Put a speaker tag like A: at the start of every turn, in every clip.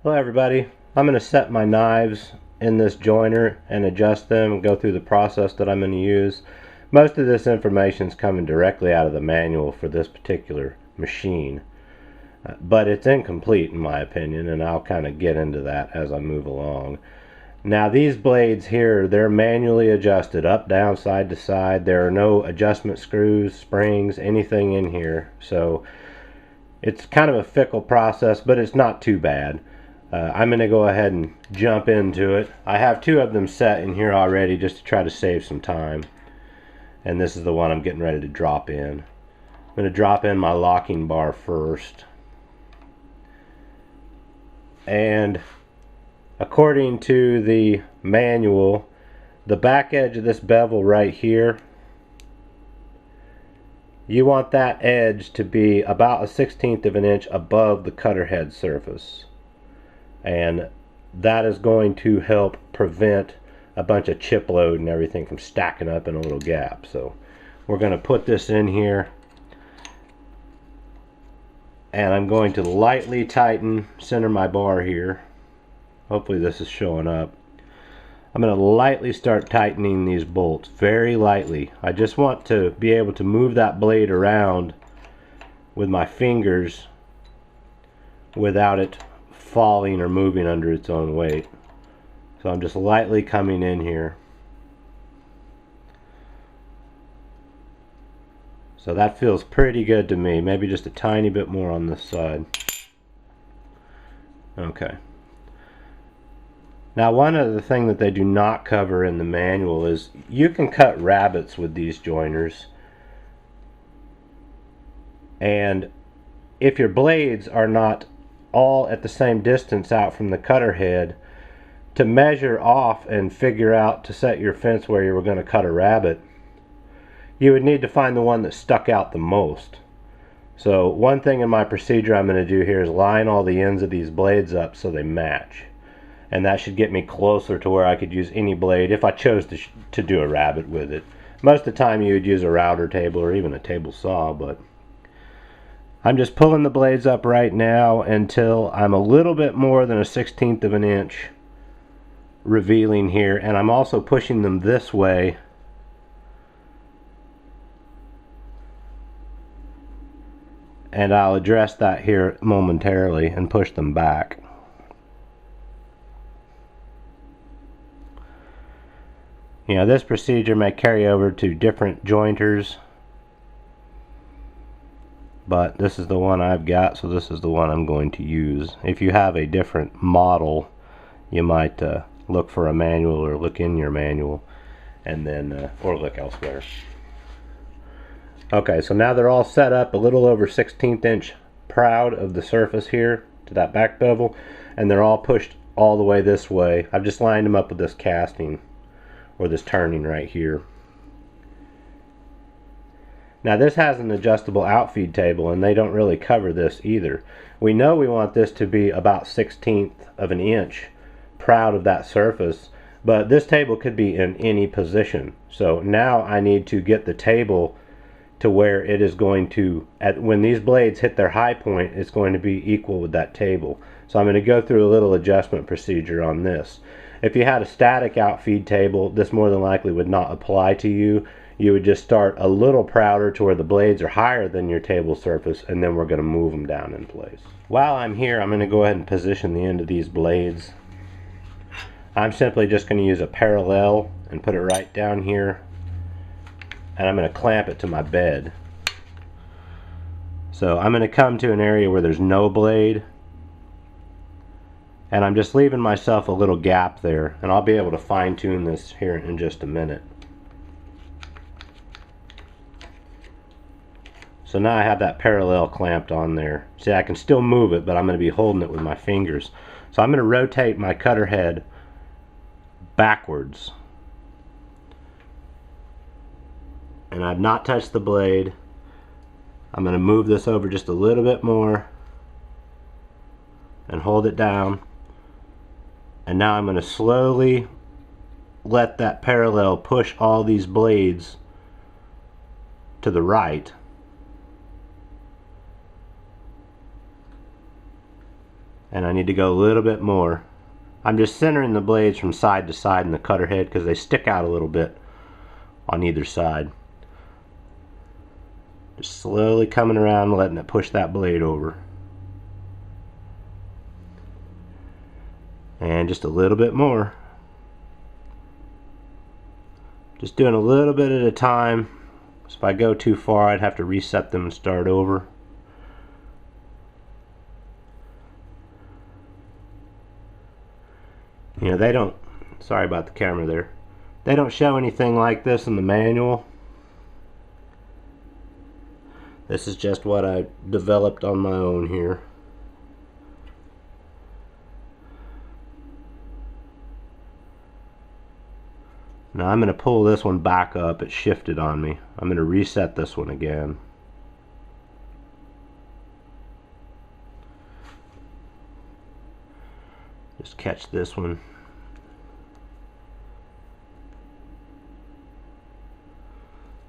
A: Hello everybody. I'm going to set my knives in this joiner and adjust them and go through the process that I'm going to use. Most of this information is coming directly out of the manual for this particular machine, but it's incomplete in my opinion, and I'll kind of get into that as I move along. Now these blades here, they're manually adjusted up, down, side to side. There are no adjustment screws, springs, anything in here, so it's kind of a fickle process, but it's not too bad. I'm going to go ahead and jump into it. I have two of them set in here already just to try to save some time. And this is the one I'm getting ready to drop in. I'm going to drop in my locking bar first. And according to the manual, the back edge of this bevel right here, you want that edge to be about a 1/16 of an inch above the cutter head surface. And that is going to help prevent a bunch of chip load and everything from stacking up in a little gap. So we're going to put this in here, and I'm going to lightly tighten, center my bar here. Hopefully this is showing up. I'm going to lightly start tightening these bolts, very lightly. I just want to be able to move that blade around with my fingers without it falling or moving under its own weight. So I'm just lightly coming in here. So that feels pretty good to me. Maybe just a tiny bit more on this side. Okay. Now one other thing that they do not cover in the manual is you can cut rabbets with these joiners. And if your blades are not all at the same distance out from the cutter head, to measure off and figure out to set your fence where you were going to cut a rabbet, you would need to find the one that stuck out the most. So one thing in my procedure I'm going to do here is line all the ends of these blades up so they match, and that should get me closer to where I could use any blade if I chose to do a rabbet with it. Most of the time you would use a router table or even a table saw, but I'm just pulling the blades up right now until I'm a little bit more than a 1/16 of an inch revealing here, and I'm also pushing them this way and I'll address that here momentarily and push them back. You know, this procedure may carry over to different jointers, but this is the one I've got, so this is the one I'm going to use. If you have a different model, you might look for a manual or look in your manual, and then or look elsewhere. Okay, so now they're all set up a little over 1/16 inch proud of the surface here to that back bevel, and they're all pushed all the way this way. I've just lined them up with this casting or this turning right here. Now this has an adjustable outfeed table, and they don't really cover this either. We know we want this to be about 1/16 of an inch proud of that surface, but this table could be in any position. So now I need to get the table to where it is going to, when these blades hit their high point, it's going to be equal with that table. So I'm going to go through a little adjustment procedure on this. If you had a static outfeed table, this more than likely would not apply to you. You would just start a little prouder to where the blades are higher than your table surface, and then we're going to move them down in place. While I'm here, I'm going to go ahead and position the end of these blades. I'm simply just going to use a parallel and put it right down here, and I'm going to clamp it to my bed. So I'm going to come to an area where there's no blade, and I'm just leaving myself a little gap there, and I'll be able to fine-tune this here in just a minute. So now I have that parallel clamped on there. See, I can still move it, but I'm going to be holding it with my fingers. So I'm going to rotate my cutter head backwards. And I've not touched the blade. I'm going to move this over just a little bit more and hold it down. And now I'm going to slowly let that parallel push all these blades to the right. and I need to go a little bit more. I'm just centering the blades from side to side in the cutter head because they stick out a little bit on either side. Just slowly coming around and letting it push that blade over. And just a little bit more. Just doing a little bit at a time. So if I go too far, I'd have to reset them and start over. You know, they don't, sorry about the camera there, they don't show anything like this in the manual. This is just what I developed on my own here. Now I'm going to pull this one back up. It shifted on me. I'm going to reset this one again. Just catch this one.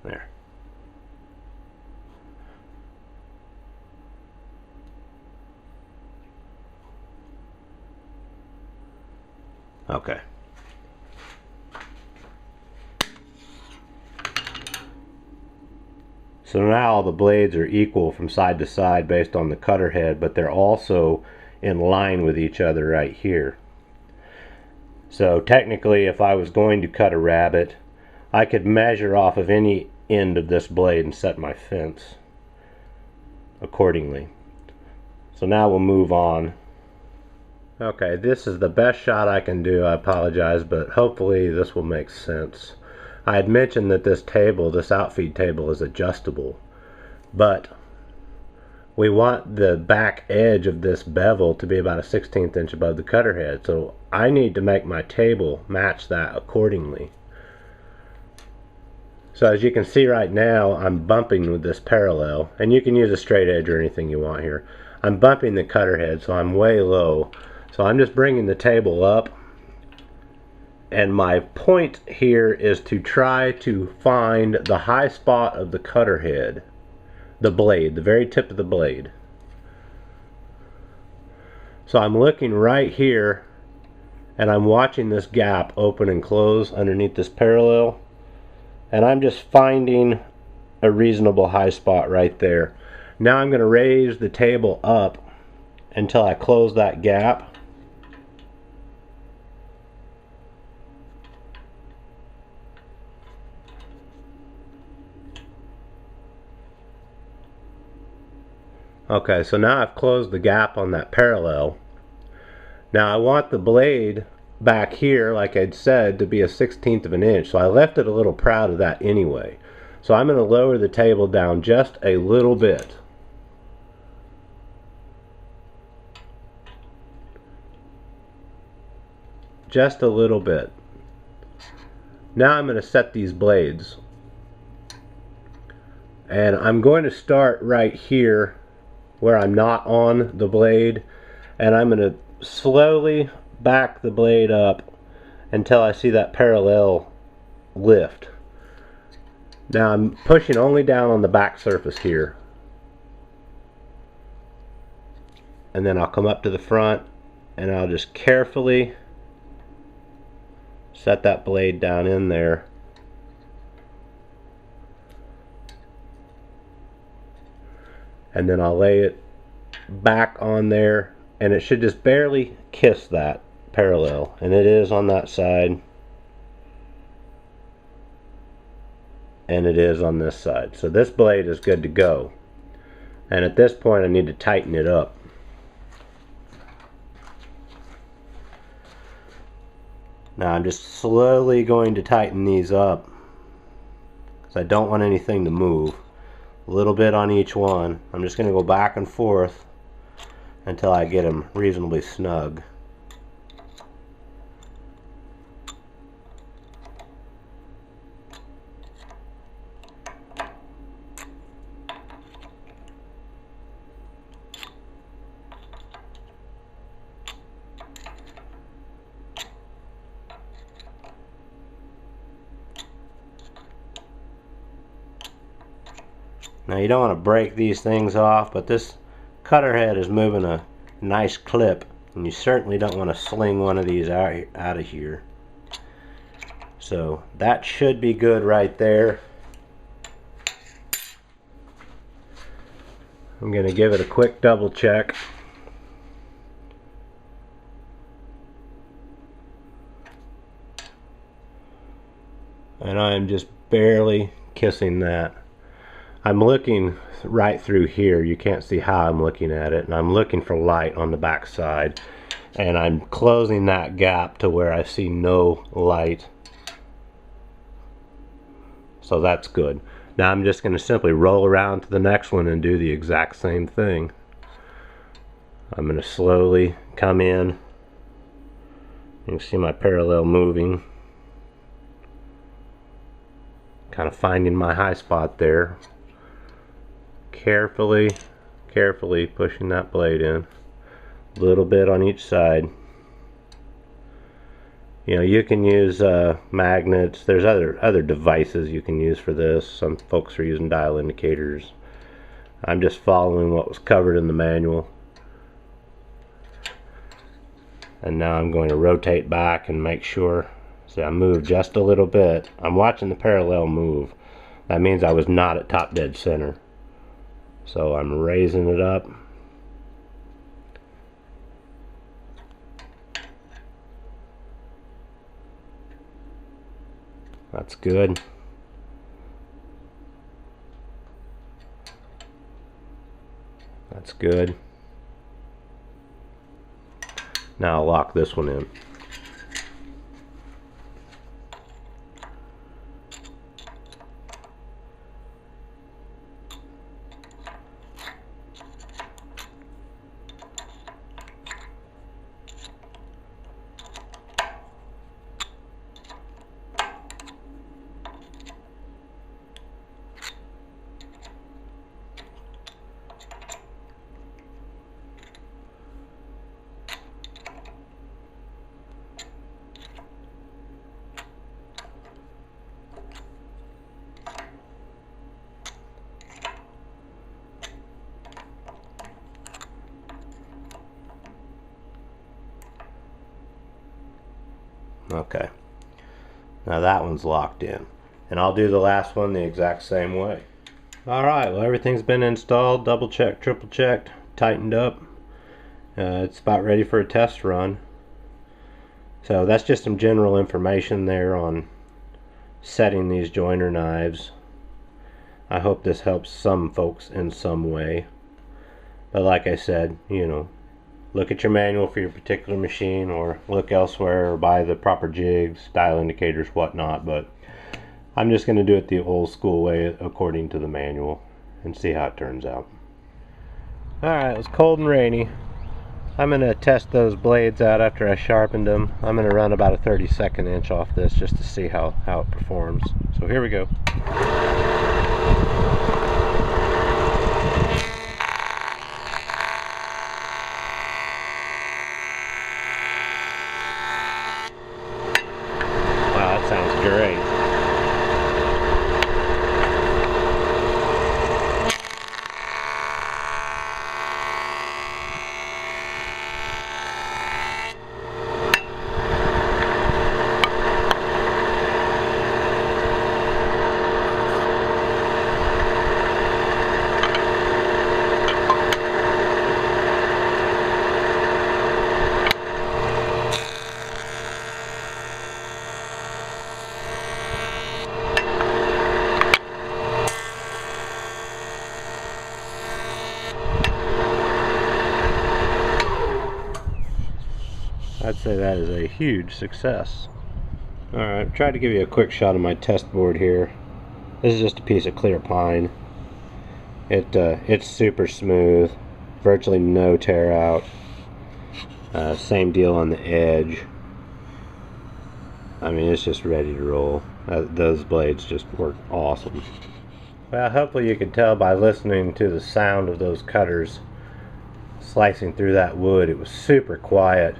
A: There. Okay. So now all the blades are equal from side to side based on the cutter head, but they're also in line with each other right here. So technically, if I was going to cut a rabbet, I could measure off of any end of this blade and set my fence accordingly. So now we'll move on. Okay, this is the best shot I can do. I apologize, but hopefully this will make sense. I had mentioned that this table, this outfeed table, is adjustable, but we want the back edge of this bevel to be about a 1/16 inch above the cutter head, so I need to make my table match that accordingly. So as you can see right now, I'm bumping with this parallel, and you can use a straight edge or anything you want here. I'm bumping the cutter head, so I'm way low. So I'm just bringing the table up, and my point here is to try to find the high spot of the cutter head, the blade, the very tip of the blade. So I'm looking right here, and I'm watching this gap open and close underneath this parallel, and I'm just finding a reasonable high spot right there. Now I'm going to raise the table up until I close that gap. Okay, so now I've closed the gap on that parallel. Now I want the blade back here, like I'd said, to be a 1/16 of an inch. So I left it a little proud of that anyway. So I'm going to lower the table down just a little bit. Just a little bit. Now I'm going to set these blades. And I'm going to start right here where I'm not on the blade, and I'm going to slowly back the blade up until I see that parallel lift. Now I'm pushing only down on the back surface here, and then I'll come up to the front and I'll just carefully set that blade down in there. And then I'll lay it back on there, and it should just barely kiss that parallel, and it is on that side, and it is on this side. So this blade is good to go, and at this point I need to tighten it up. Now I'm just slowly going to tighten these up because I don't want anything to move. A little bit on each one. I'm just going to go back and forth until I get them reasonably snug. Now you don't want to break these things off, but this cutter head is moving a nice clip, And you certainly don't want to sling one of these out of here. So that should be good right there. I'm going to give it a quick double check. And I'm just barely kissing that. I'm looking right through here. You can't see how I'm looking at it. And I'm looking for light on the back side. And I'm closing that gap to where I see no light. So that's good. Now I'm just going to simply roll around to the next one and do the exact same thing. I'm going to slowly come in. You can see my parallel moving. Kind of finding my high spot there. Carefully pushing that blade in. A little bit on each side. You know, you can use magnets. There's other devices you can use for this. Some folks are using dial indicators. I'm just following what was covered in the manual. And now I'm going to rotate back and make sure. See, I moved just a little bit. I'm watching the parallel move. That means I was not at top dead center. So I'm raising it up. That's good. That's good. Now I'll lock this one in. Okay, now that one's locked in, and I'll do the last one the exact same way. Alright, well, everything's been installed, double checked, triple checked, tightened up. It's about ready for a test run. So that's just some general information there on setting these joiner knives. I hope this helps some folks in some way, but like I said, you know, look at your manual for your particular machine, or look elsewhere, or buy the proper jigs, dial indicators, whatnot. But I'm just going to do it the old school way according to the manual and see how it turns out. Alright, it was cold and rainy. I'm going to test those blades out after I sharpened them. I'm going to run about a 32nd inch off this just to see how it performs. So here we go. Sounds great. I'd say that is a huge success. Alright, I've tried to give you a quick shot of my test board here. This is just a piece of clear pine. It's super smooth, virtually no tear out. Same deal on the edge. I mean, it's just ready to roll. Those blades just work awesome. Well, hopefully you can tell by listening to the sound of those cutters slicing through that wood. It was super quiet.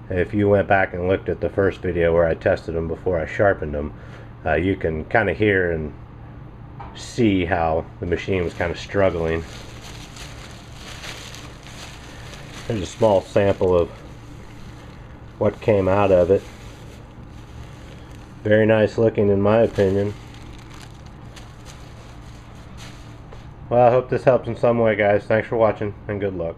A: If you went back and looked at the first video where I tested them before I sharpened them, you can kind of hear and see how the machine was kind of struggling. There's a small sample of what came out of it. Very nice looking in my opinion. Well, I hope this helps in some way, guys. Thanks for watching and good luck.